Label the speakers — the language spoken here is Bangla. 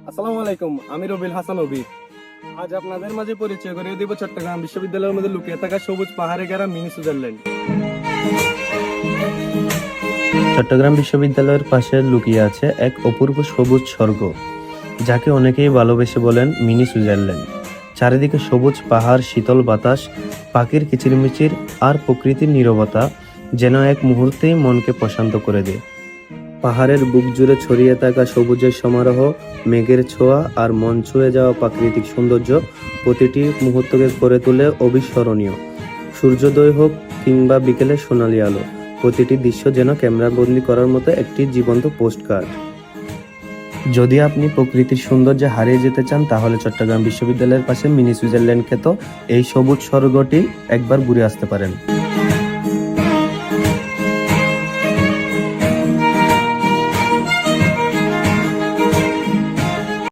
Speaker 1: আসসালামু আলাইকুম, আমি রবিল হাসান অবি। আজ আপনাদের মাঝে পরিচয় করিয়ে দিব চট্টগ্রাম বিশ্ববিদ্যালয়ের মধ্যে লুকিয়ে থাকা সবুজ পাহাড়ে ঘেরা মিনি সুইজারল্যান্ড।
Speaker 2: চট্টগ্রাম বিশ্ববিদ্যালয়ের পাশে লুকিয়ে আছে এক অপূর্ব সবুজ স্বর্গ, যাকে অনেকেই ভালোবেসে বলেন মিনি সুইজারল্যান্ড। চারিদিকে সবুজ পাহাড়, শীতল বাতাস, পাখির কিচিরমিচির আর প্রকৃতির নীরবতা যেন এক মুহূর্তেই মনকে প্রশান্ত করে দেয়। পাহাড়ের বুক জুড়ে ছড়িয়ে থাকা সবুজের সমারোহ, মেঘের ছোঁয়া আর মন ছুঁয়ে যাওয়া প্রাকৃতিক সৌন্দর্য প্রতিটি মুহূর্তকে করে তোলে অবিস্মরণীয়। সূর্যোদয় হোক কিংবা বিকেলের সোনালি আলো, প্রতিটি দৃশ্য যেন ক্যামেরাবন্দি করার মতো একটি জীবন্ত পোস্টকার্ড। যদি আপনি প্রকৃতির সৌন্দর্যে হারিয়ে যেতে চান, তাহলে চট্টগ্রাম বিশ্ববিদ্যালয়ের পাশে মিনি সুইজারল্যান্ড খ্যাত এই সবুজ স্বর্গটি একবার ঘুরে আসতে পারেন।